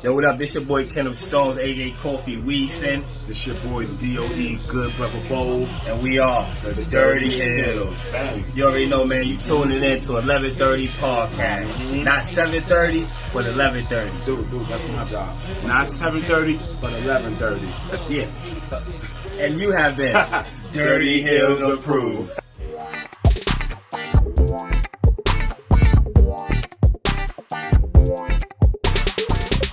Yo, what up? This your boy Kenneth Stones, aka Kofi Weaston. This your boy DOE, Good Brother Bowl. And we are the Dirty Hills. You already know, man, you tuning in to 11:30 podcast. Not 7:30, but 11:30. Dude, that's my job. Not 7:30, but 11:30. Yeah. And you have been Dirty Hills approved.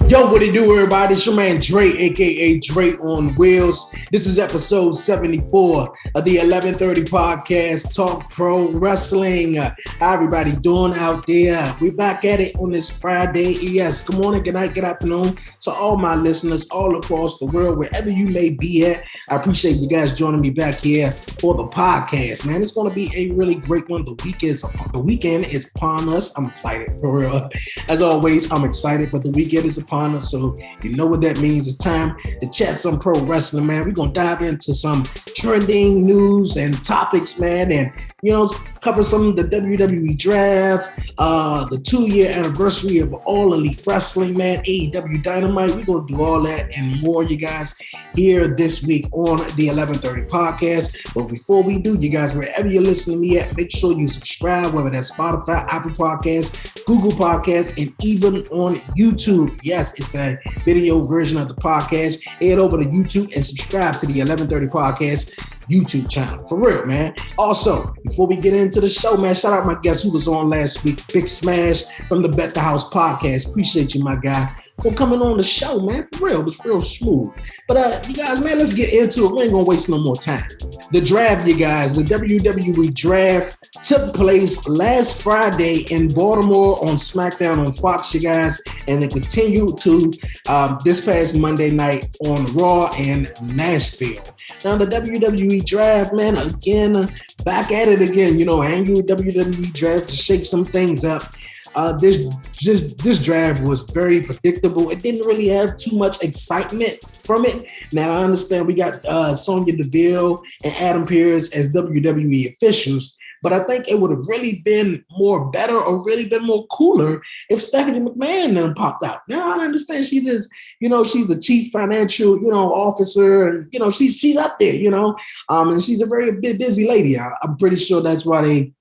Yo, what it do, everybody? It's your man Dre, aka Dre on Wheels. This is episode 74 of the 11:30 podcast, Talk Pro Wrestling. How everybody doing out there? We back at it on this Friday. Yes, good morning, good night, good afternoon to all my listeners all across the world, wherever you may be at. I appreciate you guys joining me back here for the podcast, man. It's going to be a really great one. The weekend is upon us. I'm excited for real. As always, I'm excited, but the weekend is upon us, so you know what that means. It's time to chat some pro wrestling, man. We're gonna dive into some trending news and topics, man, and cover some of the WWE Draft, the 2-year anniversary of All Elite Wrestling, man, AEW Dynamite. We're gonna do all that and more, you guys, here this week on the 11:30 podcast. But before we do, you guys, wherever you're listening to me at, make sure you subscribe, whether that's Spotify, Apple Podcasts, Google Podcasts, and even on YouTube. Yes, it's a video version of the podcast. Head over to YouTube and subscribe to the 11:30 podcast YouTube channel. For real, man. Also, before we get into the show, man, shout out my guest who was on last week, Big Smash from the Bet the House podcast. Appreciate you, my guy, for coming on the show, man. For real, it was real smooth. But you guys, man, let's get into it. We ain't gonna waste no more time. The draft, you guys, the WWE Draft took place last Friday in Baltimore on SmackDown on Fox, you guys, and it continued to this past Monday night on Raw in Nashville. Now, the WWE Draft, man, again, back at it again, annual WWE Draft to shake some things up. This draft was very predictable. It didn't really have too much excitement from it. Now, I understand we got Sonya Deville and Adam Pearce as WWE officials, but I think it would have really been more better or really been more cooler if Stephanie McMahon then popped out. Now, I understand she's just, she's the chief financial, officer, and, she's up there, and she's a very busy lady. I'm pretty sure that's why they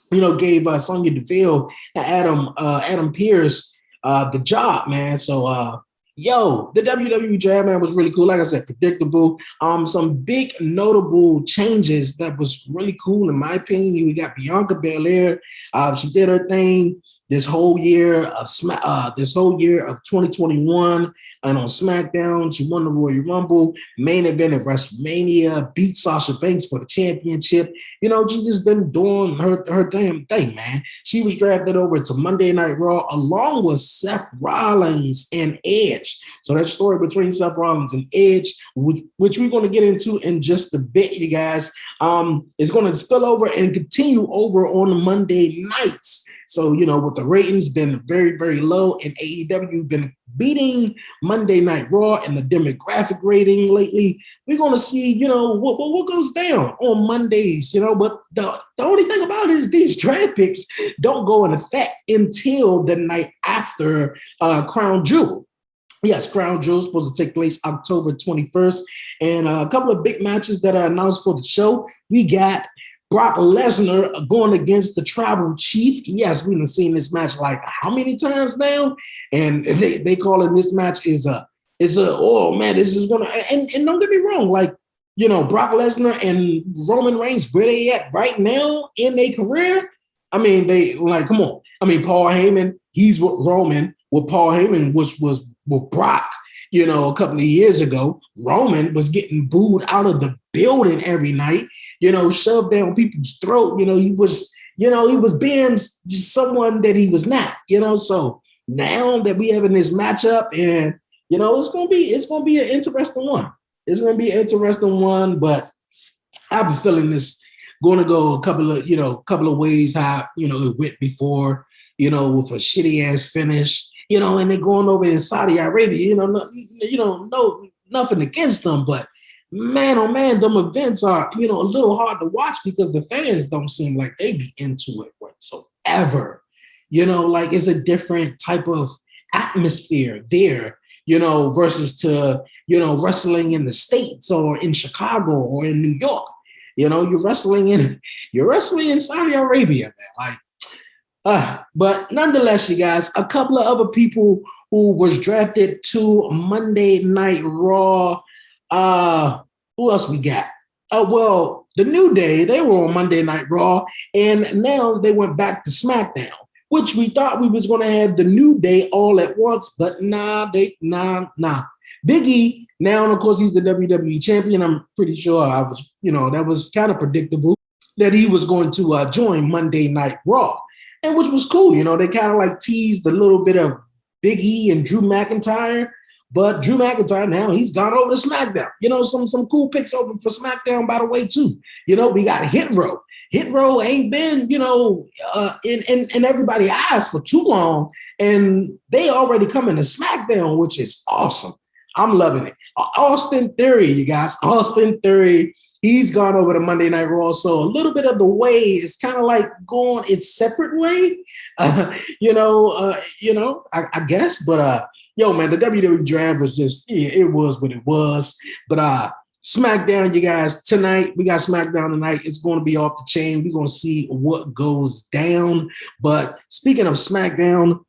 gave Sonya Deville and Adam Pearce the job, man. So, the WWE Draft, man, was really cool. Like I said, predictable. Some big notable changes that was really cool, in my opinion. We got Bianca Belair. She did her thing this whole year of 2021, and on SmackDown, she won the Royal Rumble, main event at WrestleMania, beat Sasha Banks for the championship. She just been doing her damn thing, man. She was drafted over to Monday Night Raw along with Seth Rollins and Edge. So that story between Seth Rollins and Edge, which we're going to get into in just a bit, you guys, is going to spill over and continue over on Monday nights. So, with the ratings been very, very low, and AEW been beating Monday Night Raw and the demographic rating lately, we're going to see, what goes down on Mondays, but the only thing about it is these draft picks don't go in effect until the night after Crown Jewel. Yes, Crown Jewel is supposed to take place October 21st, and a couple of big matches that are announced for the show. We got Brock Lesnar going against the Tribal Chief. Yes, we've seen this match like how many times now? And they call it, this match is oh man, this is gonna, and don't get me wrong, like, Brock Lesnar and Roman Reigns, where they at right now in their career? I mean, they like, come on. I mean, Paul Heyman, he's with Roman, with Paul Heyman, which was with Brock. A couple of years ago, Roman was getting booed out of the building every night, shoved down people's throat. He was being just someone that he was not, So now that we having this matchup, and it's gonna be an interesting one. It's gonna be an interesting one, but I have a feeling this going to go a couple of ways how it went before, with a shitty ass finish. And they're going over in Saudi Arabia, no, nothing against them, but man, oh man, them events are, a little hard to watch because the fans don't seem like they be into it whatsoever. Like it's a different type of atmosphere there versus to, wrestling in the States or in Chicago or in New York. You're wrestling in Saudi Arabia, man. But nonetheless, you guys, a couple of other people who was drafted to Monday Night Raw. Who else we got? Well, the New Day, they were on Monday Night Raw, and now they went back to SmackDown, which we thought we was going to have the New Day all at once, but nah. Big E, now, of course, he's the WWE champion. I'm pretty sure that was kind of predictable that he was going to join Monday Night Raw, and which was cool. They kind of like teased a little bit of Big E and Drew McIntyre, but Drew McIntyre now he's gone over to SmackDown. Some cool picks over for SmackDown, by the way, too. We got Hit Row. Hit Row ain't been, in everybody's eyes for too long, and they already coming to SmackDown, which is awesome. I'm loving it. Austin Theory, you guys. Austin Theory, he's gone over to Monday Night Raw. So a little bit of the way is kind of like going its separate way, I guess. But man, the WWE Draft was just, it was what it was. But SmackDown, you guys, tonight, we got SmackDown tonight. It's going to be off the chain. We're going to see what goes down. But speaking of SmackDown,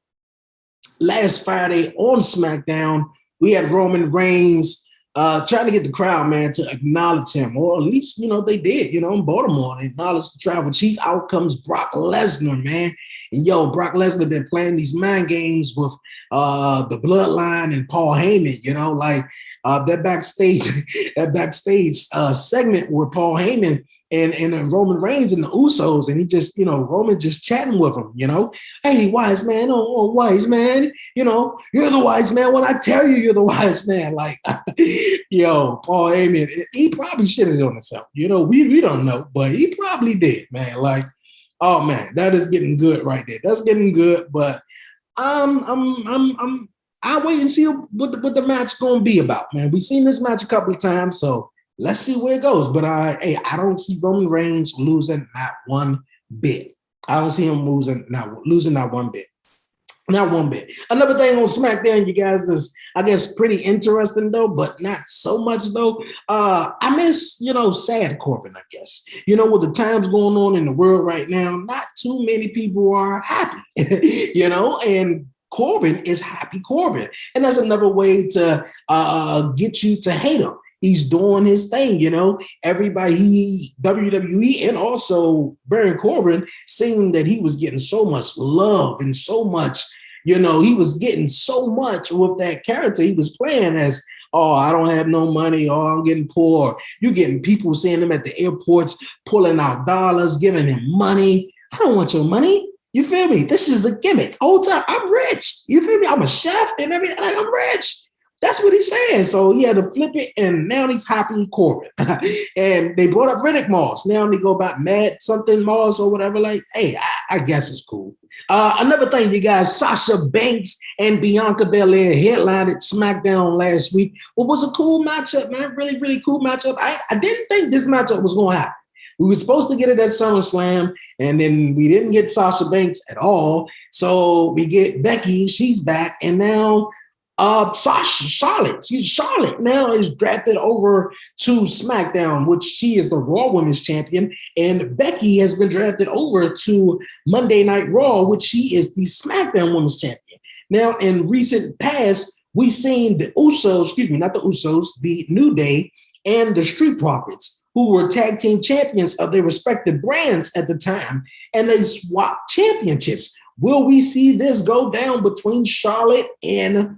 last Friday on SmackDown, we had Roman Reigns trying to get the crowd, man, to acknowledge him. Or at least, they did, in Baltimore. They acknowledged the tribal chief. Out comes Brock Lesnar, man. And, Brock Lesnar been playing these mind games with the Bloodline and Paul Heyman, that backstage segment where Paul Heyman and Roman Reigns and the Usos, and he just, Roman just chatting with him, hey, wise man, wise man, you're the wise man when I tell you're the wise man. Like, Paul Heyman, he probably shitted on himself. We don't know, but he probably did, man. Like, oh man, that is getting good right there. That's getting good, but I'll wait and see what the match gonna be about, man. We've seen this match a couple of times, so let's see where it goes. But I don't see Roman Reigns losing not one bit. I don't see him losing not one bit. Not one bit. Another thing on SmackDown, you guys, is, I guess, pretty interesting, though, but not so much, though. I miss, sad Corbin, I guess. With the times going on in the world right now, not too many people are happy, and Corbin is happy Corbin. And that's another way to get you to hate him. He's doing his thing, Everybody, WWE and also Baron Corbin, saying that he was getting so much love and so much, he was getting so much with that character he was playing as, oh, I don't have no money, oh, I'm getting poor. You're getting people seeing him at the airports, pulling out dollars, giving him money. I don't want your money. You feel me? This is a gimmick. Whole time, I'm rich. You feel me? I'm a chef and everything. Like, I'm rich. That's what he's saying. So he had to flip it, and now he's happy Corbin. And they brought up Riddick Moss. Now they go about Mad something Moss or whatever. Like, hey, I guess it's cool. Another thing, you guys, Sasha Banks and Bianca Belair headlined at SmackDown last week. What was a cool matchup, man. Really, really cool matchup. I didn't think this matchup was going to happen. We were supposed to get it at SummerSlam, and then we didn't get Sasha Banks at all. So we get Becky. She's back. And now Charlotte now is drafted over to SmackDown, which she is the Raw Women's Champion, and Becky has been drafted over to Monday Night Raw, which she is the SmackDown Women's Champion. Now, in recent past, we've seen the New Day and the Street Profits, who were tag team champions of their respective brands at the time, and they swapped championships. Will we see this go down between Charlotte and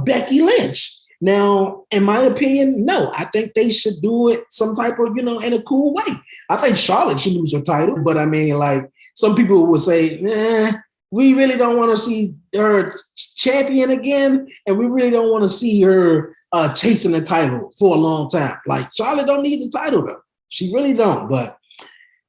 Becky Lynch? Now, in my opinion, no. I think they should do it some type of, in a cool way. I think Charlotte should lose her title, but I mean, like, some people would say, we really don't want to see her champion again, and we really don't want to see her chasing the title for a long time. Like, Charlotte don't need the title, though. She really don't, but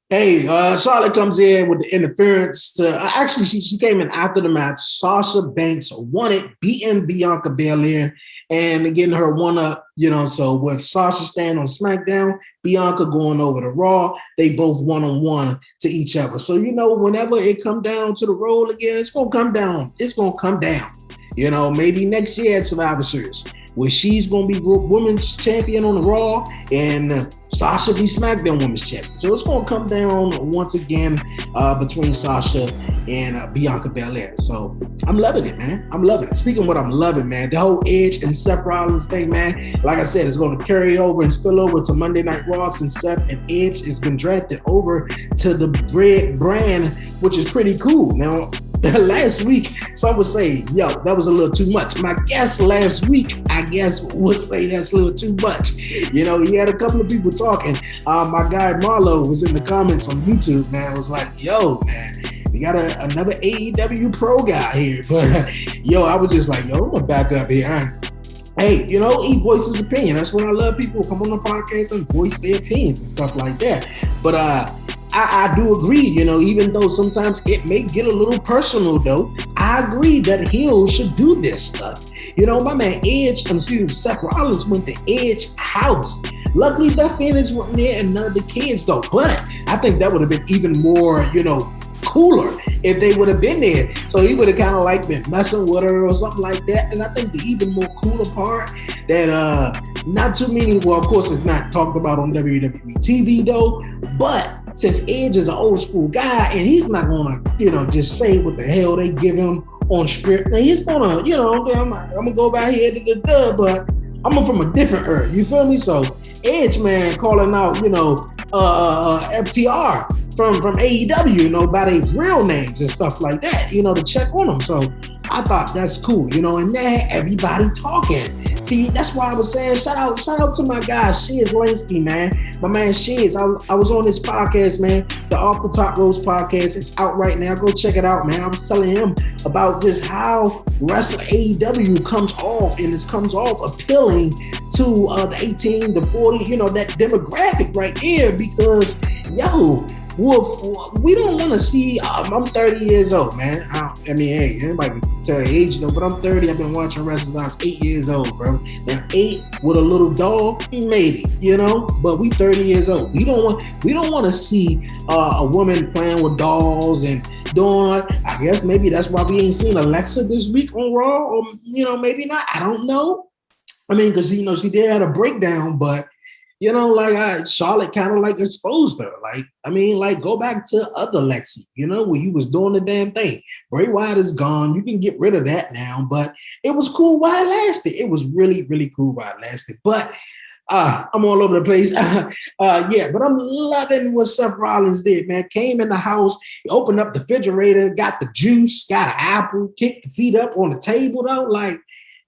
hey, Charlotte comes in with the interference. Actually, she came in after the match. Sasha Banks won it, beating Bianca Belair and getting her one up, So with Sasha staying on SmackDown, Bianca going over to Raw, they both one-on-one to each other. So, whenever it come down to the roll again, it's going to come down. It's going to come down. You know, maybe next year at Survivor Series, where she's going to be women's champion on the Raw and Sasha be SmackDown women's champion. So it's going to come down once again between Sasha and Bianca Belair. So I'm loving it, man. I'm loving it. Speaking of what I'm loving, man, the whole Edge and Seth Rollins thing, man, like I said, it's going to carry over and spill over to Monday Night Raw since Seth and Edge has been drafted over to the brand, which is pretty cool. Now, last week, some would say, yo, that was a little too much. My guest last week, I guess, would say that's a little too much. You know, he had a couple of people talking. My guy Marlo was in the comments on YouTube, man, was like, yo, man, we got another AEW pro guy here. But, yo, I was just like, yo, I'm going to back up here. Hey, you know, he voiced his opinion. That's when I love people who come on the podcast and voice their opinions and stuff like that. But, I do agree, you know, even though sometimes it may get a little personal, though, I agree that heels should do this stuff. You know, my man Seth Rollins went to Edge's house. Luckily, Beth Phoenix went there and none of the kids, though. But I think that would have been even more, you know, cooler if they would have been there. So he would have kind of like been messing with her or something like that. And I think the even more cooler part that not too many, well, of course, it's not talked about on WWE TV, though, but since Edge is an old school guy and he's not gonna, you know, just say what the hell they give him on script, and he's gonna, you know, I'm gonna go back here but I'm from a different earth. You feel me? So Edge, man, calling out, you know, FTR from AEW, you know, by their real names and stuff like that, you know, to check on them. So I thought that's cool, you know, and then everybody talking. See, that's why I was saying, shout out to my guy, Shiz Linsky, man. My man Shiz, I was on this podcast, man, the Off the Top Ropes podcast. It's out right now. Go check it out, man. I was telling him about just how wrestling AEW comes off, and it comes off appealing to the 18 to 40, you know, that demographic right there, because, yo, Wolf, we don't want to see, I'm 30 years old, man. I mean, hey, anybody can tell your age, you know, but I'm 30. I've been watching wrestling since I was 8 years old, bro. Now, 8 with a little dog, maybe, you know, but we 30 years old. We don't want to see a woman playing with dolls and doing, I guess maybe that's why we ain't seen Alexa this week on Raw, or, you know, maybe not. I don't know. I mean, because, you know, she did have a breakdown, but, you know, like Charlotte kind of like exposed her. Like, I mean, like go back to other Lexi, you know, where you was doing the damn thing. Bray Wyatt is gone. You can get rid of that now, but it was cool while it lasted. It was really, really cool while it lasted. But I'm all over the place. Yeah, but I'm loving what Seth Rollins did, man. Came in the house, he opened up the refrigerator, got the juice, got an apple, kicked the feet up on the table, though. Like,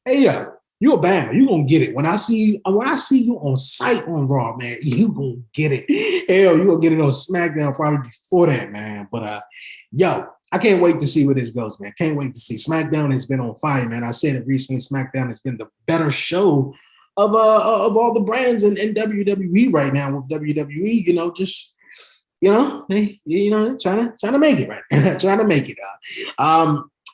hey, yo. You a Bama. You gonna get it. When I see you on site on Raw, man, you gonna get it. Hell, you gonna get it on SmackDown probably before that, man. But yo, I can't wait to see where this goes, man. Can't wait to see. SmackDown has been on fire, man. I said it recently. SmackDown has been the better show of all the brands in WWE right now. With WWE, you know, just they trying to make it right, trying to make it.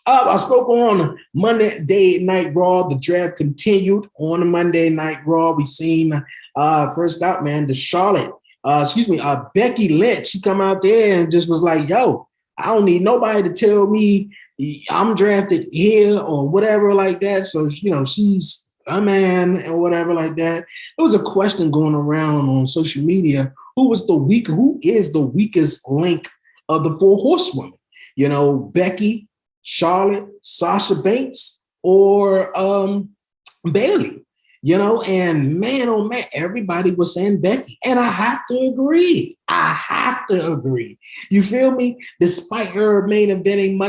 I spoke on Monday Night Raw. The draft continued on Monday Night Raw. We seen first out, man, the Charlotte, Becky Lynch. She come out there and just was like, yo, I don't need nobody to tell me I'm drafted here or whatever like that. So, you know, she's a man or whatever like that. There was a question going around on social media. Who is the weakest link of the 4 horsewomen? You know, Becky, Charlotte, Sasha Banks, or Bayley, you know, and man, oh man, everybody was saying Becky. And I have to agree. You feel me? Despite her main eventing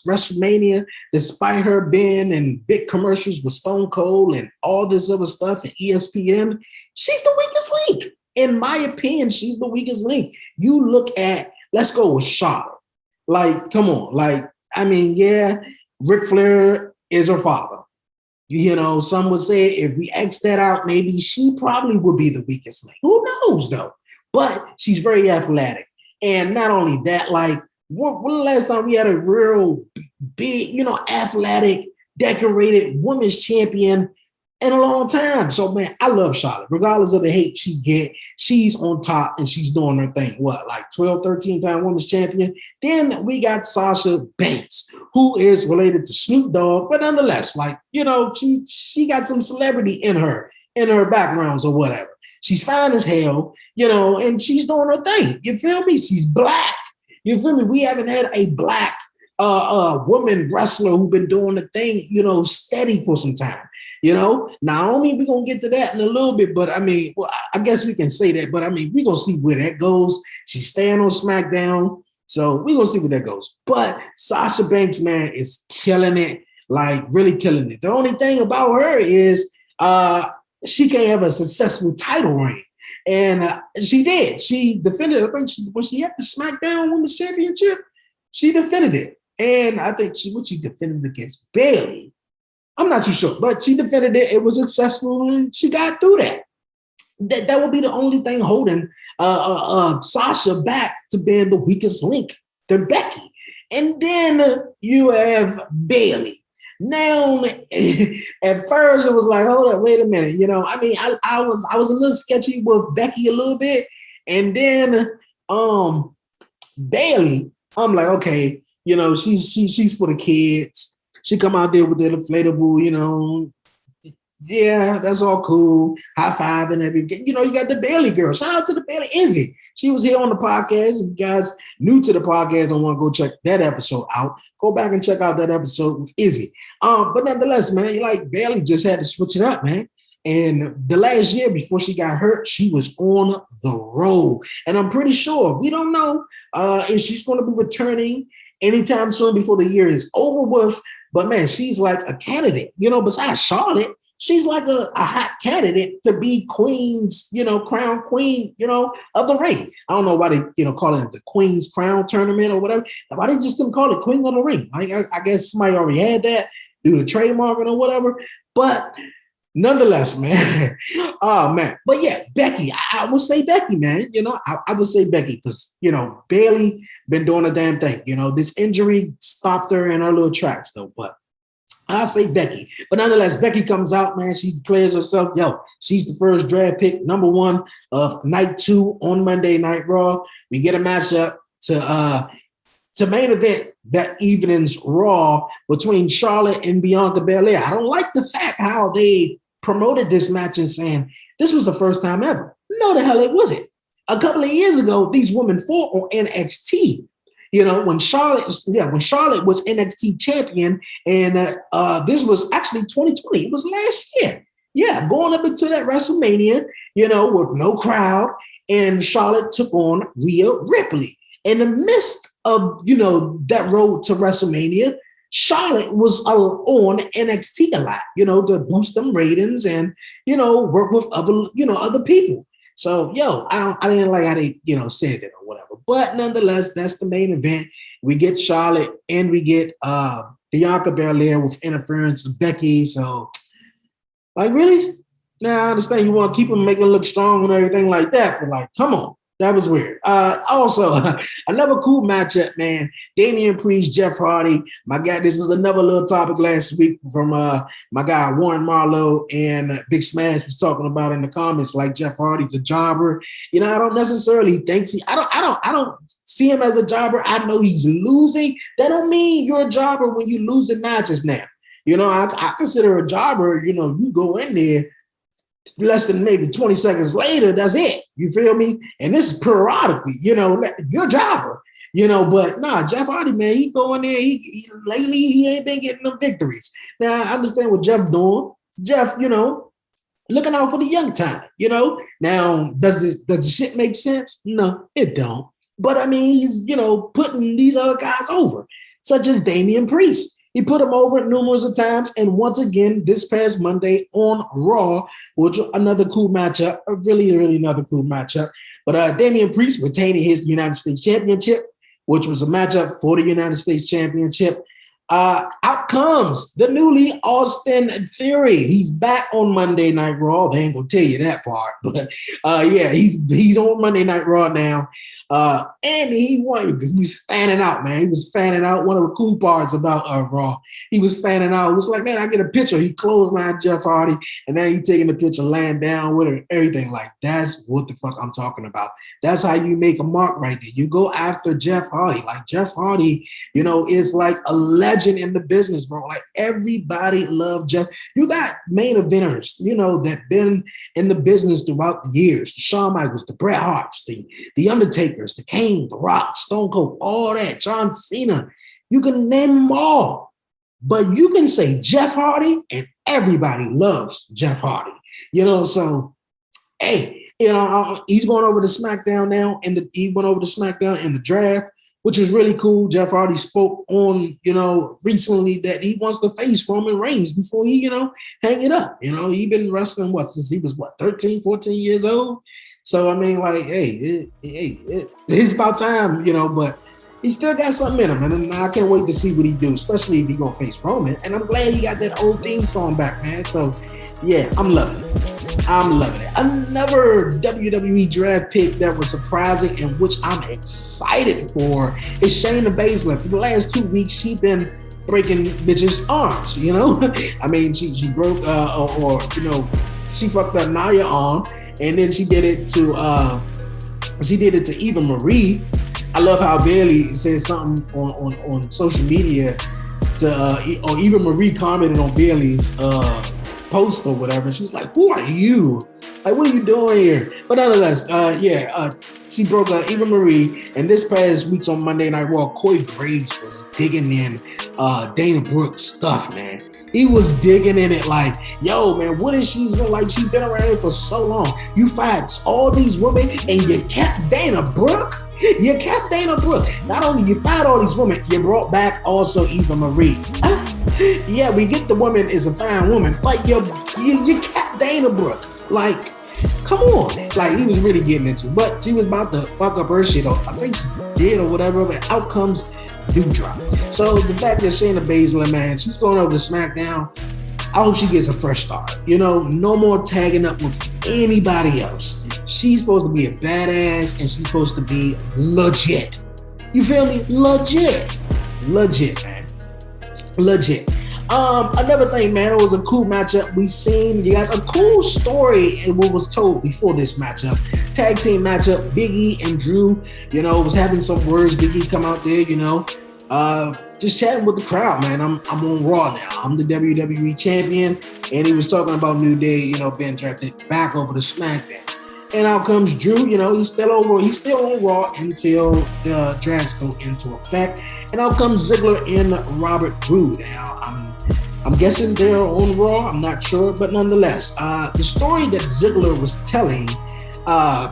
WrestleMania, despite her being in big commercials with Stone Cold and all this other stuff and ESPN, she's the weakest link. In my opinion, she's the weakest link. You look at, let's go with Charlotte. Like, come on, like, I mean, yeah, Ric Flair is her father. You know, some would say if we X that out, maybe she probably would be the weakest link. Who knows, though? But she's very athletic. And not only that, like, when the last time we had a real big, you know, athletic, decorated women's champion in a long time. So, man, I love Charlotte. Regardless of the hate she get, she's on top and she's doing her thing. What, like 12, 13-time women's champion? Then we got Sasha Banks, who is related to Snoop Dogg, but nonetheless, like, she got some celebrity in her backgrounds or whatever. She's fine as hell, and she's doing her thing. You feel me? She's black. You feel me? We haven't had a black woman wrestler who's been doing the thing, steady for some time. Naomi, we're going to get to that in a little bit, but I guess we can say that, but we're going to see where that goes. She's staying on SmackDown, so we're going to see where that goes. But Sasha Banks, man, is killing it, like really killing it. The only thing about her is she can't have a successful title reign. And she did. She defended, I think when she had the SmackDown Women's Championship, she defended it. And I think she defended against Bayley. I'm not too sure, but she defended it. It was successful, and she got through that. That would be the only thing holding Sasha back to being the weakest link to Becky. And then you have Bayley. Now, at first it was like, hold up, wait a minute. I was a little sketchy with Becky a little bit, and then Bayley, I'm like, okay, she's for the kids. She come out there with the inflatable, yeah, that's all cool. High five and everything. You got the Bayley girl. Shout out to the Bayley Izzy. She was here on the podcast. If you guys new to the podcast and want to go check that episode out, go back and check out that episode with Izzy. But nonetheless, man, Bayley just had to switch it up, man. And the last year before she got hurt, she was on the road. And I'm pretty sure, we don't know if she's going to be returning anytime soon before the year is over with. But, man, she's like a candidate, besides Charlotte. She's like a hot candidate to be Queen's, crown queen, of the ring. I don't know why they, call it the Queen's Crown Tournament or whatever. Why they just didn't call it Queen of the Ring? I guess somebody already had that due to trademarking or whatever. But nonetheless, man. Oh, man. But, yeah, Becky. I would say Becky, man. I would say Becky because, Bayley been doing a damn thing. This injury stopped her in her little tracks, though. But I'll say Becky. But nonetheless, Becky comes out, man. She declares herself, she's the first draft pick, number 1 of night 2 on Monday Night Raw. We get a matchup to main event that evening's Raw between Charlotte and Bianca Belair. I don't like the fact how they promoted this match and saying this was the first time ever. No, the hell it wasn't. A couple of years ago, these women fought on NXT. When Charlotte was NXT champion, and this was actually 2020. It was last year. Yeah, going up into that WrestleMania, with no crowd, and Charlotte took on Rhea Ripley. In the midst of, that road to WrestleMania, Charlotte was on NXT a lot, to boost them ratings and, work with other people. So, I didn't like how they, said it or whatever. But nonetheless, that's the main event. We get Charlotte and we get Bianca Belair with interference of Becky. So, really? Now, I understand you want to keep them, make them look strong and everything like that. But, come on. That was weird. Also, another cool matchup, man. Damian Priest, Jeff Hardy. My God, this was another little topic last week from my guy Warren Marlowe, and Big Smash was talking about in the comments, like Jeff Hardy's a jobber. I don't necessarily think I don't see him as a jobber. I know he's losing. That don't mean you're a jobber when you're losing matches now. I consider a jobber, you go in there less than maybe 20 seconds later, that's it. You feel me? And this is periodically, you're a jobber, but nah, Jeff Hardy, man, he go in there, lately he ain't been getting them victories. Now, I understand what Jeff's doing. Jeff, looking out for the young talent, Now, does the shit make sense? No, it don't. But, he's, putting these other guys over, such as Damian Priest. He put him over numerous of times, and once again, this past Monday on Raw, which was another cool matchup, really another cool matchup. But Damian Priest retaining his United States Championship, which was a matchup for the United States Championship. Out comes the newly Austin Theory. He's back on Monday Night Raw. They ain't gonna tell you that part, but yeah, he's on Monday Night Raw now. And he won because he was fanning out, man. He was fanning out. One of the cool parts about Raw, he was fanning out. It was like, man, I get a picture. He clotheslined Jeff Hardy, and then he taking the picture, laying down with her, everything. Like, that's what the fuck I'm talking about. That's how you make a mark right there. You go after Jeff Hardy. Like, Jeff Hardy, is like a legend in the business, bro. Like, everybody loved Jeff. You got main eventers, that been in the business throughout the years. The Shawn Michaels, the Bret Harts, the Undertakers, the Kane, the Rock, Stone Cold, all that, John Cena. You can name them all. But you can say Jeff Hardy, and everybody loves Jeff Hardy. So, hey, he's going over to SmackDown now, and he went over to SmackDown in the draft, which is really cool. Jeff Hardy spoke on, recently that he wants to face Roman Reigns before he, hang it up. He been wrestling, since he was, 13, 14 years old? So, I mean, like, hey, it's about time, but he still got something in him, and I can't wait to see what he do, especially if he gonna face Roman. And I'm glad he got that old theme song back, man. So, yeah, I'm loving it. Another WWE Draft pick that was surprising and which I'm excited for is Shayna Baszler. For the last 2 weeks, she's been breaking bitches' arms, I mean, she broke, she fucked up Nia arm, and then she did it to Eva Marie. I love how Bailey said something on social media or Eva Marie commented on Bailey's post or whatever. She was like, "Who are you? Like, what are you doing here?" But nonetheless, she broke Eva Marie. And this past week's on Monday Night Raw, Corey Graves was digging in Dana Brooke's stuff, man. He was digging in it like, yo, man, what is she like? She's been around here for so long. You fight all these women and you kept Dana Brooke? You kept Dana Brooke. Not only you fight all these women, you brought back also Eva Marie. Yeah, we get the woman is a fine woman, but you kept Dana Brooke. Like, come on. Like, he was really getting into it. But she was about to fuck up her shit. I think she did or whatever, but outcomes do drop. So the fact that Shayna Baszler, man, she's going over to SmackDown, I hope she gets a fresh start. No more tagging up with anybody else. She's supposed to be a badass, and she's supposed to be legit. You feel me? Legit, man. Legit. Another thing, man, it was a cool matchup. We seen, you guys, a cool story in what was told before this matchup. Tag team matchup, Big E and Drew, was having some words. Big E come out there, just chatting with the crowd, man. I'm on Raw now. I'm the WWE champion. And he was talking about New Day, being drafted back over to SmackDown. And out comes Drew, he's still on Raw until the drafts go into effect. And out comes Ziggler and Robert Roode. Now, I'm guessing they're on Raw. I'm not sure, but nonetheless, the story that Ziggler was telling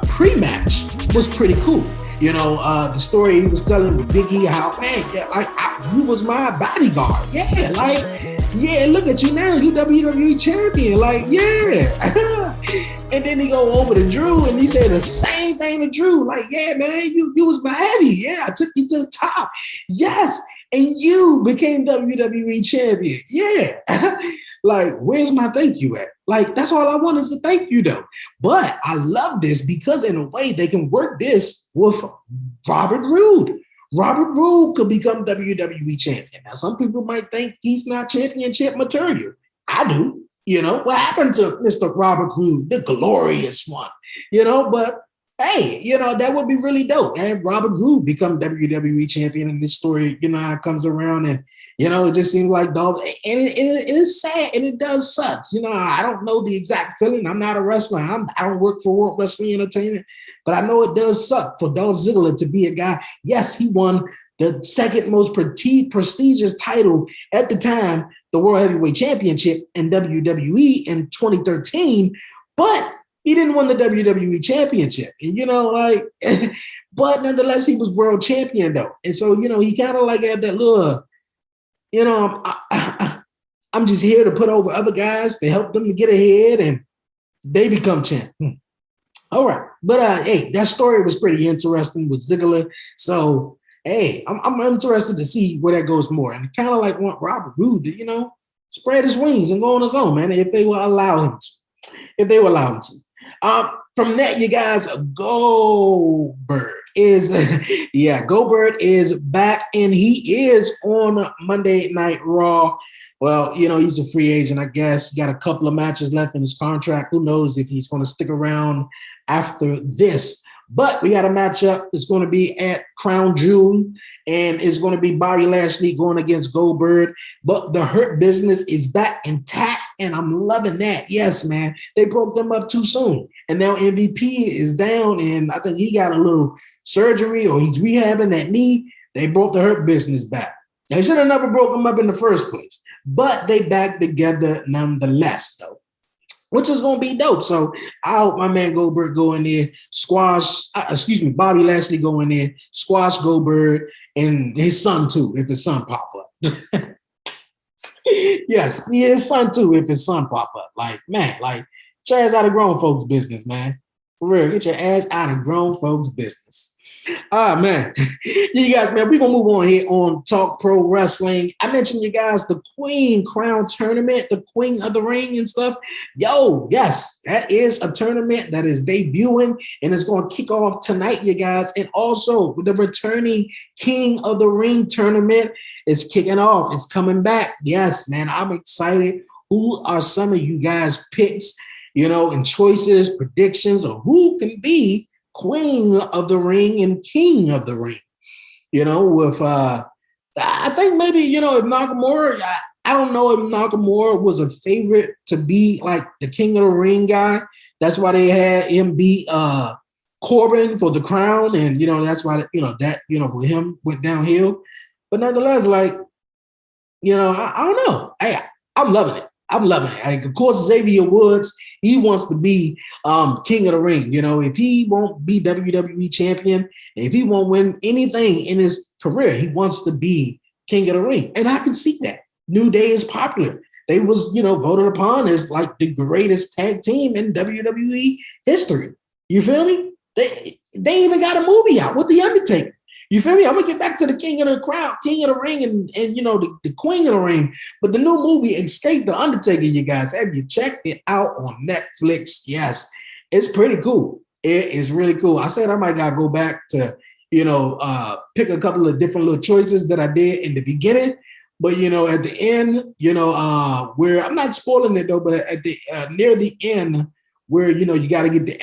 pre-match was pretty cool. The story he was telling with Big E, how, man, you was my bodyguard. Yeah, look at you now, you WWE champion. Like, yeah. And then he go over to Drew and he said the same thing to Drew. Like, yeah, man, you was my heavy. Yeah, I took you to the top. Yes. And you became WWE champion. Yeah. Like, where's my thank you at? Like, that's all I want is to thank you, though. But I love this because in a way they can work this with Robert Roode. Robert Roode could become WWE champion. Now, some people might think he's not championship material. I do. What happened to Mr. Robert Roode, the glorious one? But hey, that would be really dope. And Robert Roode become WWE champion in this story, how it comes around. And, it just seems like Dolph, and it is sad and it does suck. I don't know the exact feeling. I'm not a wrestler. I don't work for World Wrestling Entertainment, but I know it does suck for Dolph Ziggler to be a guy. Yes, he won the second most prestigious title at the time, the World Heavyweight Championship in WWE in 2013, but he didn't win the WWE Championship. And, but nonetheless, he was world champion, though. And so, he kind of like had that little, I'm just here to put over other guys to help them to get ahead, and they become champ. All right. But, hey, that story was pretty interesting with Ziggler. So, hey, I'm interested to see where that goes more. And kind of like want Robert Roode to, spread his wings and go on his own, man, if they will allow him to. If they will allow him to. From that, you guys, Goldberg is Goldberg is back, and he is on Monday Night Raw. Well, he's a free agent, I guess. He got a couple of matches left in his contract. Who knows if he's going to stick around after this? But we got a matchup. It's going to be at Crown Jewel, and it's going to be Bobby Lashley going against Goldberg. But the Hurt Business is back intact, and I'm loving that. Yes, man. They broke them up too soon. And now MVP is down, and I think he got a little surgery or he's rehabbing that knee. They brought the Hurt Business back. They should have never broke them up in the first place. But they back together nonetheless, though, which is going to be dope. So I hope my man Goldberg go in there, Bobby Lashley go in there, squash Goldberg and his son too, if his son pop up. Yes, his son too, if his son pop up. Like, man, get your ass out of grown folks' business, man. For real, get your ass out of grown folks' business. Man. You guys, man, we're going to move on here on Talk Pro Wrestling. I mentioned you guys the Queen Crown Tournament, the Queen of the Ring and stuff. Yo, yes, that is a tournament that is debuting, and it's going to kick off tonight, you guys. And also, the returning King of the Ring tournament is kicking off. It's coming back. Yes, man, I'm excited. Who are some of you guys' picks, and choices, predictions, or who can be Queen of the Ring and King of the Ring? I think maybe, if Nakamura, I don't know if Nakamura was a favorite to be like the King of the Ring guy. That's why they had him beat Corbin for the crown. And, that's why, for him went downhill. But nonetheless, I don't know. I'm loving it. Like, of course, Xavier Woods, he wants to be King of the Ring. If he won't be WWE champion, if he won't win anything in his career, he wants to be King of the Ring. And I can see that. New Day is popular. They was, voted upon as like the greatest tag team in WWE history. You feel me? They even got a movie out with The Undertaker. You feel me? I'm gonna get back to the King of the Crown, King of the Ring, and the Queen of the Ring. But the new movie, Escape the Undertaker, you guys, have you checked it out on Netflix? Yes, it's pretty cool. It is really cool. I said I might gotta go back to, pick a couple of different little choices that I did in the beginning. But at the end, where I'm not spoiling it though, but at the near the end, where you got to get the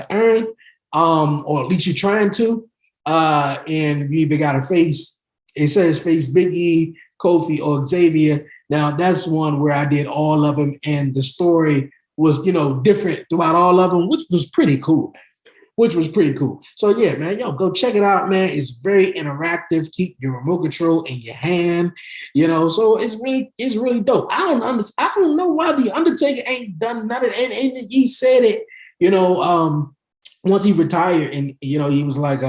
urn, or at least you're trying to. And you either got to face Big E, Kofi, or Xavier. Now that's one where I did all of them, and the story was, different throughout all of them, which was pretty cool. So yeah, man, go check it out, man. It's very interactive. Keep your remote control in your hand, so it's really dope. I don't know why the Undertaker ain't done none of it. And he said it, once he retired, and he was like,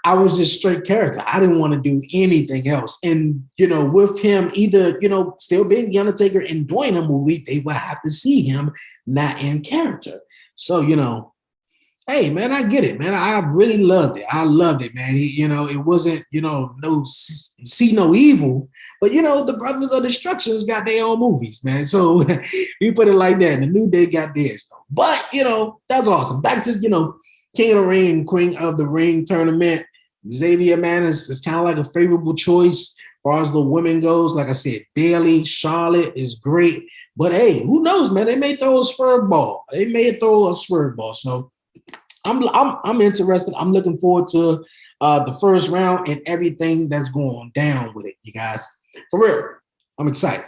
I was just straight character. I didn't want to do anything else. And, with him either, still being The Undertaker and doing a movie, they would have to see him not in character. So, hey, man, I get it, man. I really loved it. I loved it, man. It wasn't, no see no evil, but, the Brothers of Destructions got their own movies, man. So we put it like that. And the New Day got theirs, though. But, that's awesome. Back to, King of the Ring, Queen of the Ring tournament. Xavier, man, is kind of like a favorable choice as far as the women goes. Like I said, Bayley, Charlotte is great. But hey, who knows, man? They may throw a swerve ball. So I'm interested. I'm looking forward to the first round and everything that's going down with it, you guys. For real, I'm excited.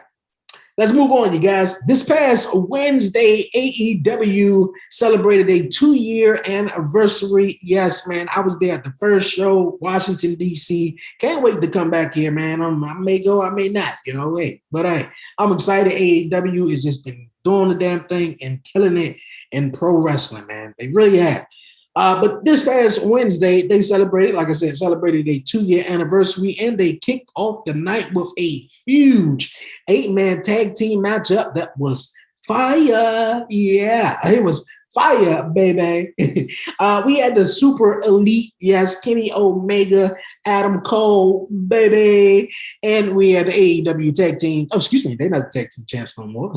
Let's move on, you guys. This past Wednesday, AEW celebrated a 2-year anniversary. Yes, man, I was there at the first show, Washington, D.C. Can't wait to come back here, man. I may go, I may not, But I'm excited. AEW has just been doing the damn thing and killing it in pro wrestling, man. They really have. But this past Wednesday, they celebrated a 2-year anniversary, and they kicked off the night with a huge 8-man tag team matchup that was fire. Yeah, it was Fire, baby. We had the Super Elite, yes, Kenny Omega, Adam Cole, baby. And we had the AEW Tag Team. Oh, excuse me, they're not the Tag Team champs no more.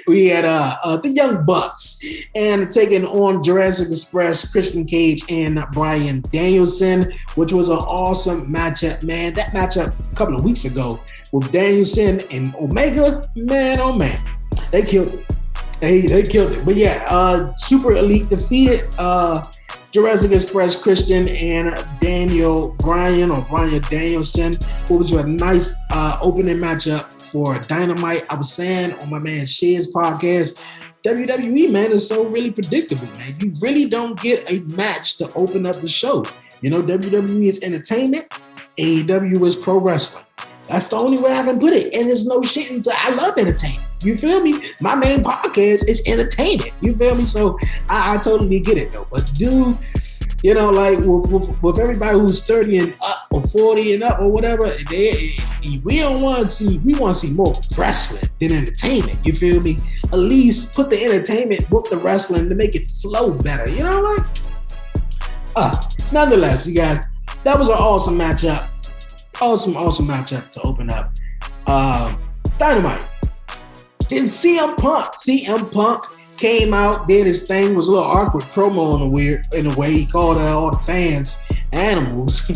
We had the Young Bucks and taking on Jurassic Express, Christian Cage, and Bryan Danielson, which was an awesome matchup, man. That matchup a couple of weeks ago with Danielson and Omega, man, oh man, they killed it. They killed it. But yeah, Super Elite defeated Jurassic Express, Christian, and Bryan Danielson, who was a nice opening matchup for Dynamite. I was saying on my man Shed's podcast, WWE, man, is so really predictable, man. You really don't get a match to open up the show. You know, WWE is entertainment, AEW is pro wrestling. That's the only way I can put it. And there's no shit until I love entertainment. You feel me? My main podcast is entertainment. You feel me? So I totally get it though. But dude, you know, like with everybody who's 30 and up or 40 and up or whatever, we want to see more wrestling than entertainment. You feel me? At least put the entertainment with the wrestling to make it flow better. You know what? Nonetheless, you guys, that was an awesome matchup. Awesome matchup to open up Dynamite. Then CM Punk came out, did his thing, was a little awkward promo in a way. He called all the fans animals.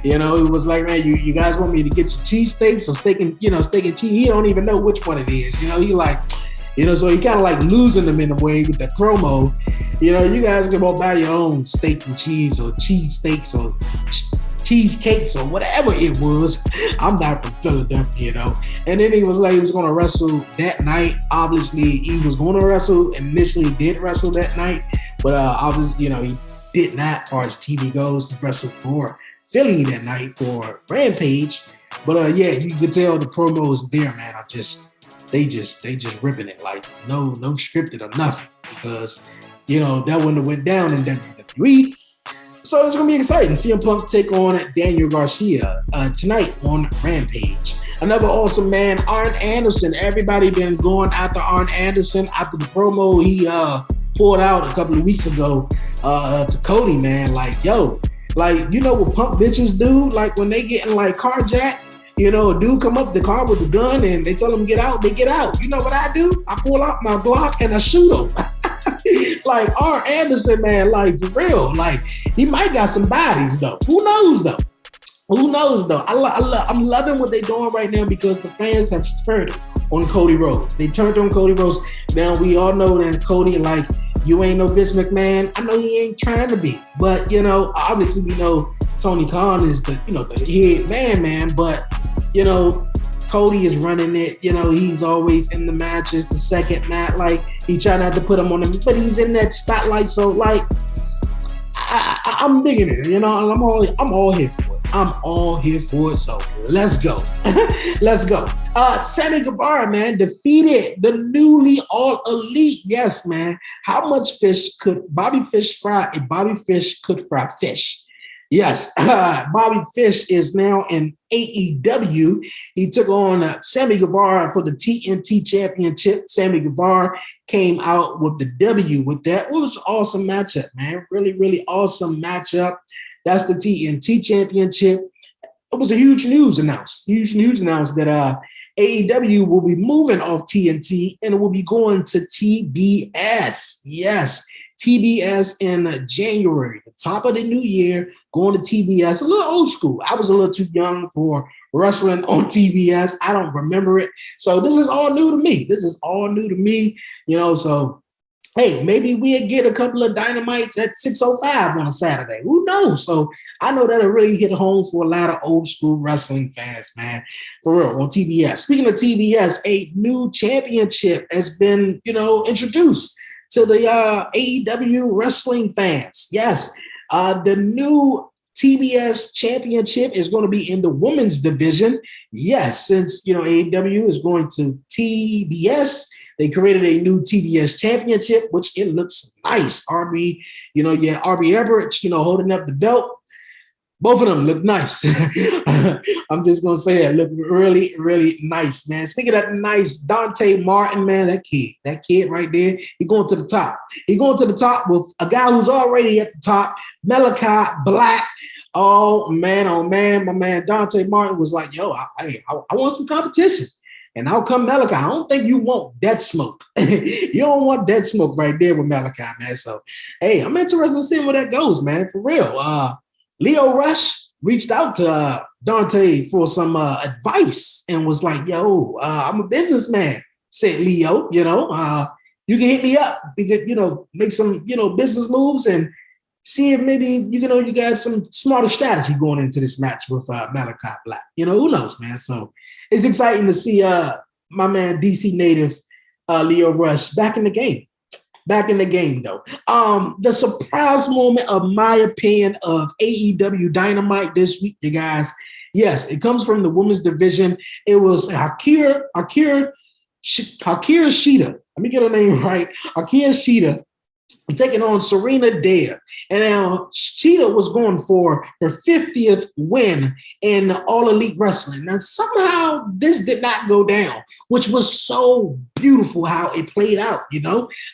You know, it was like, man, you guys want me to get your cheesesteaks or steak and cheese? He don't even know which one it is. You know, he like, you know, so he kind of like losing them in a way with the promo. You know, you guys can go buy your own steak and cheese or cheesesteaks or cheesecakes or whatever it was. I'm not from Philadelphia, you know. And then he was like, he was going to wrestle that night. Obviously, he was going to wrestle. Initially, did wrestle that night, but he did not, as far as TV goes, to wrestle for Philly that night for Rampage. But yeah, you could tell the promos there, man. They just ripping it, like no scripted or nothing, because you know that wouldn't have went down in WWE. So it's going to be exciting. CM Punk take on Daniel Garcia tonight on Rampage. Another awesome man, Arn Anderson. Everybody been going after Arn Anderson after the promo he pulled out a couple of weeks ago to Cody, man. Like, yo, like, you know what punk bitches do? Like when they getting like carjacked, you know, a dude come up the car with the gun and they tell them get out, they get out. You know what I do? I pull out my Glock and I shoot them. Like Arn Anderson, man, like for real, like he might got some bodies though. Who knows though? I'm loving what they're doing right now because the fans have turned on Cody Rhodes. They turned on Cody Rhodes. Now we all know that Cody, like, you ain't no Vince McMahon. I know he ain't trying to be, but you know, obviously we know Tony Khan is the head man. But you know, Cody is running it. You know, he's always in the matches. The second match, like he try not to put him on him, but he's in that spotlight. So like, I'm digging it. You know, I'm all here for it. I'm all here for it. So let's go. Let's go. Sammy Guevara, man, defeated the newly All Elite. Yes, man. How much fish could Bobby Fish fry if Bobby Fish could fry fish? Yes, Bobby Fish is now in AEW. He took on Sammy Guevara for the TNT Championship. Sammy Guevara came out with the W with that. It was an awesome matchup, man. Really, really awesome matchup. That's the TNT Championship. It was a huge news announced that AEW will be moving off TNT and it will be going to TBS. Yes. TBS in January, the top of the new year, going to TBS. A little old school. I was a little too young for wrestling on TBS. I don't remember it. So this is all new to me. You know, so, hey, maybe we'll get a couple of Dynamites at 6:05 on a Saturday. Who knows? So I know that'll really hit home for a lot of old school wrestling fans, man. For real, on TBS. Speaking of TBS, a new championship has been, introduced to the AEW wrestling fans. Yes, the new TBS championship is going to be in the women's division. Yes, since, AEW is going to TBS, they created a new TBS championship, which it looks nice. RB Everett, holding up the belt. Both of them look nice. I'm just gonna say that look really, really nice, man. Speaking of nice, Dante Martin, man, that kid right there, he going to the top. He going to the top with a guy who's already at the top, Malachi Black. Oh man, my man Dante Martin was like, yo, I want some competition. And how come Malachi? I don't think you want that smoke. You don't want that smoke right there with Malachi, man. So, hey, I'm interested in seeing where that goes, man, for real. Leo Rush reached out to Dante for some advice and was like, yo, I'm a businessman, said Leo, you can hit me up. We could, make some, business moves and see if maybe, you got some smarter strategy going into this match with Malachi Black. Who knows, man? So it's exciting to see my man DC native Leo Rush back in the game. Back in the game, though. The surprise moment, of my opinion, of AEW Dynamite this week, you guys. Yes, it comes from the women's division. It was Hakira Shida. Let me get her name right. Hakira Shida taking on Serena Dare. And now Shida was going for her 50th win in All Elite Wrestling. Now, somehow this did not go down, which was so beautiful how it played out,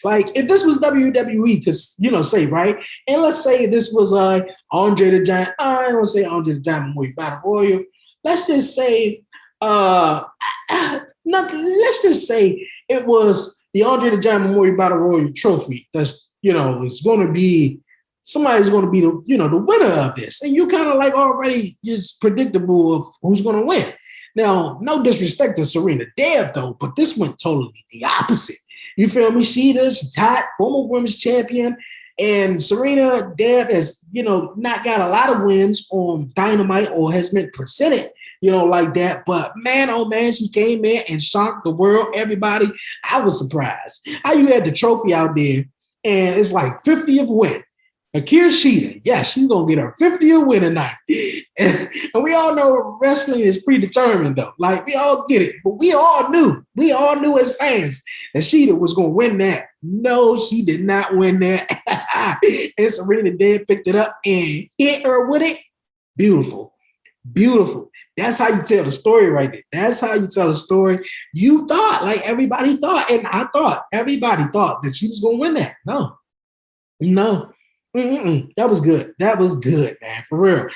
Like, if this was WWE, because, say, right? And let's say this was Andre the Giant. I don't want to say Andre the Giant Memorial Battle Royal. Let's just say, let's just say it was the Andre the Giant Memorial Battle Royal trophy. That's, it's going to be, somebody's going to be the winner of this. And you kind of like already just predictable of who's going to win. Now, no disrespect to Serena Dare, though, but this went totally the opposite. You feel me? She's hot, former women's champion. And Serena Dare has, not got a lot of wins on Dynamite or has been presented, like that. But man, oh man, she came in and shocked the world, everybody. I was surprised. How you had the trophy out there and it's like 50th win. Akira Shida, yeah, she's going to get her 50th win tonight. And we all know wrestling is predetermined, though. Like, we all get it. But we all knew as fans that Shida was going to win that. No, she did not win that. And Serena Dare picked it up and hit her with it. Beautiful. Beautiful. That's how you tell the story right there. That's how you tell a story. You thought, like everybody thought, and I thought, everybody thought that she was going to win that. No. That was good. That was good, man, for real.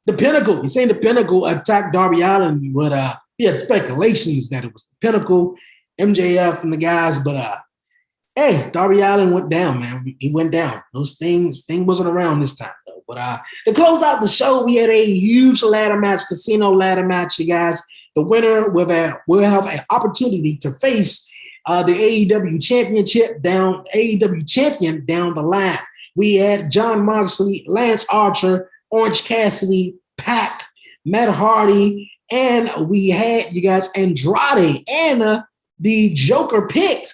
The Pinnacle. You seen the Pinnacle attack Darby Allin, but we had speculations that it was the Pinnacle, MJF, and the guys. But hey, Darby Allin went down, man. He went down. Sting wasn't around this time, though. But to close out the show, we had a huge ladder match, casino ladder match, you guys. The winner will have an opportunity to face the AEW champion down the line. We had Jon Moxley, Lance Archer, Orange Cassidy, Pac, Matt Hardy, and we had, you guys, Andrade and the Joker pick.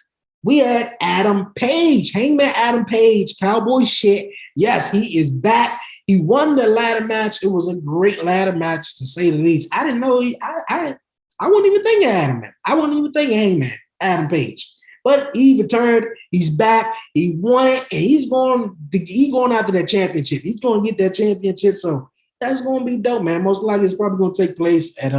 We had Adam Page, Hangman Adam Page, cowboy shit. Yes, he is back. He won the ladder match. It was a great ladder match, to say the least. I didn't know. I wasn't even thinking Adam. I wasn't even thinking Hangman Adam Page. But he returned. He's back. He won it, and he's going after that championship. He's going to get that championship. So that's going to be dope, man. Most likely, it's probably going to take place at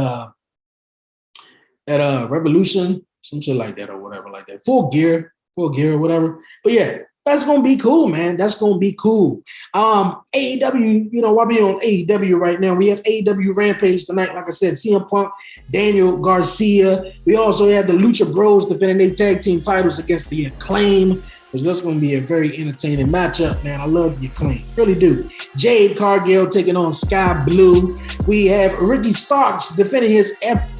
Revolution, some shit like that, or whatever, like that. Full gear, or whatever. But yeah, that's going to be cool, man. That's going to be cool. AEW, while we on AEW right now, we have AEW Rampage tonight. Like I said, CM Punk, Daniel Garcia. We also have the Lucha Bros defending their tag team titles against the Acclaim. Because that's going to be a very entertaining matchup, man. I love the Acclaim. Really do. Jade Cargill taking on Sky Blue. We have Ricky Starks defending his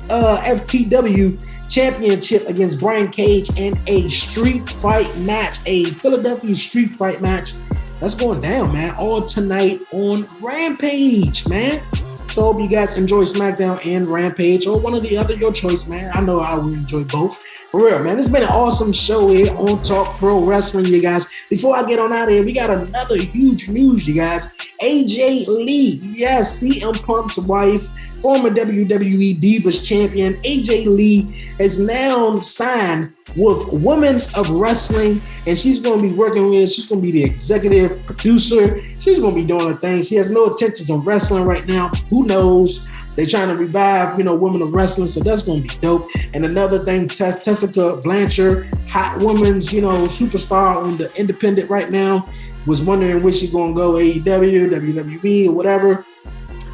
FTW championship against Brian Cage in a street fight match, a Philadelphia street fight match. That's going down, man. All tonight on Rampage, man. So hope you guys enjoy SmackDown and Rampage, or one or the other, your choice, man. I know I will enjoy both. For real, man. It's been an awesome show here on Talk Pro Wrestling, you guys. Before I get on out of here, we got another huge news, you guys. AJ Lee, yes, CM Punk's wife, former WWE Divas champion AJ Lee has now signed with Women's of Wrestling, and she's going to be working with, she's going to be the executive producer. She's going to be doing her thing. She has no intentions on wrestling right now. Who knows? They're trying to revive, Women of Wrestling, so that's going to be dope. And another thing, Tessica Blanchard, hot women's, superstar on the independent right now, was wondering where she's going to go, AEW, WWE, or whatever.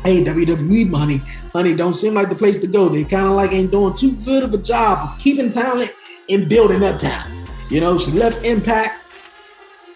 Hey, WWE, honey, don't seem like the place to go. They kind of like ain't doing too good of a job of keeping talent and building up talent. She left Impact.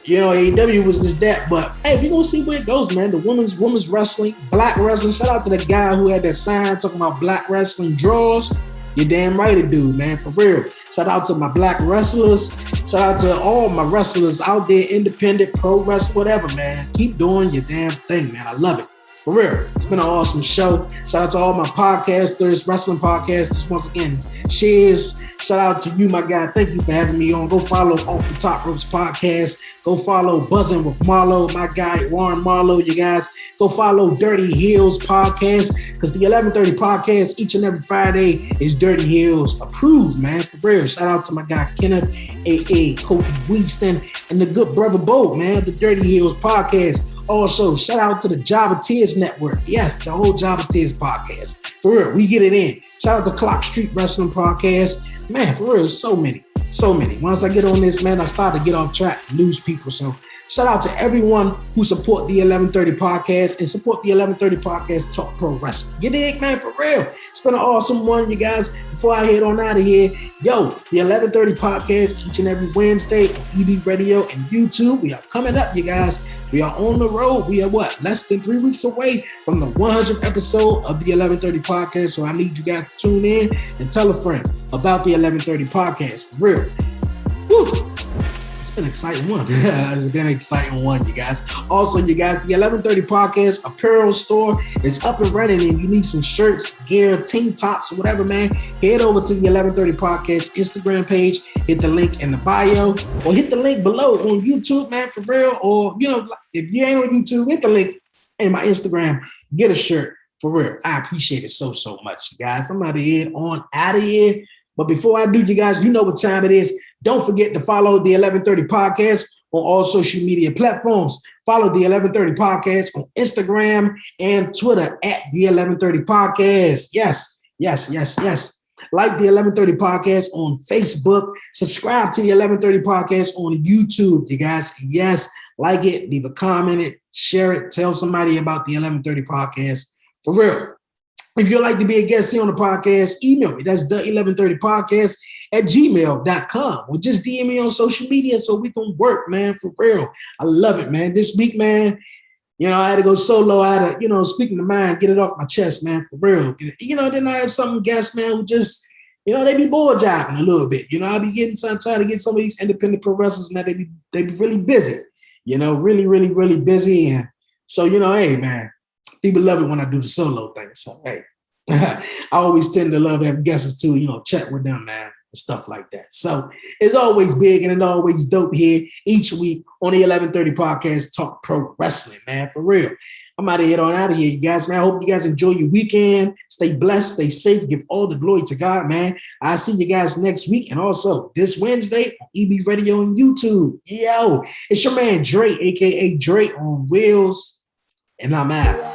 AEW was just that, but hey, we're gonna see where it goes, man. The women's wrestling, black wrestling. Shout out to the guy who had that sign talking about black wrestling draws. You're damn right it do, man, for real. Shout out to my black wrestlers. Shout out to all my wrestlers out there, independent, pro wrestling, whatever, man. Keep doing your damn thing, man. I love it. For real. It's been an awesome show. Shout out to all my podcasters, wrestling podcasters. Once again, Shiz. Shout out to you, my guy. Thank you for having me on. Go follow Off the Top Ropes Podcast. Go follow Buzzing with Marlo, my guy, Warren Marlo, you guys. Go follow Dirty Heels Podcast, because the 1130 Podcast each and every Friday is Dirty Heels approved, man. For real. Shout out to my guy, Kenneth, a.a. Kofi Weaston, and the good brother Bo, man, the Dirty Heels Podcast. Also, shout out to the Java Tears Network. Yes, the whole Java Tears podcast. For real, we get it in. Shout out to Clock Street Wrestling Podcast. Man, for real, so many. Once I get on this, man, I start to get off track, lose people. So shout out to everyone who support the 1130 Podcast and support the 1130 Podcast Talk Pro Wrestling. You dig, man, for real. It's been an awesome one, you guys. Before I head on out of here, the 1130 Podcast each and every Wednesday on EB Radio and YouTube. We are coming up, you guys. We are on the road. We are less than 3 weeks away from the 100th episode of the 1130 Podcast. So I need you guys to tune in and tell a friend about the 1130 Podcast. For real. Woo. It's been an exciting one. It's been an exciting one, you guys. Also, you guys, the 1130 Podcast apparel store is up and running, and you need some shirts, gear, tank tops, whatever, man. Head over to the 1130 Podcast Instagram page. Hit the link in the bio, or hit the link below on YouTube, man, for real. Or, if you ain't on YouTube, hit the link in my Instagram. Get a shirt, for real. I appreciate it so much, you guys. I'm out of here. But before I do, you guys, you know what time it is. Don't forget to follow the 1130 Podcast on all social media platforms. Follow the 1130 Podcast on Instagram and Twitter at the 1130 Podcast. Yes. Like the 1130 Podcast on Facebook. Subscribe to the 1130 Podcast on YouTube, you guys. Yes, like it, leave a comment, share it, tell somebody about the 1130 Podcast. For real. If you'd like to be a guest here on the podcast, email me. That's the 1130 Podcast at gmail.com. Or just DM me on social media so we can work, man, for real. I love it, man. This week, man, I had to go solo. I had to, speaking to mind, get it off my chest, man, for real. Then I have some guests, man, who just, they be board jobbing a little bit. I be trying to get some of these independent pro wrestlers, man, they be really busy, really busy. And so, hey, man, people love it when I do the solo thing. So, hey, I always tend to love having guests too, chat with them, man, and stuff like that. So it's always big and it's always dope here each week on the 1130 Podcast Talk Pro Wrestling, man, for real. I'm out of here, you guys, man. I hope you guys enjoy your weekend. Stay blessed, stay safe, give all the glory to God, man. I'll see you guys next week and also this Wednesday on EB Radio and YouTube. Yo, it's your man Dre, a.k.a. Dre on Wheels, and I'm out.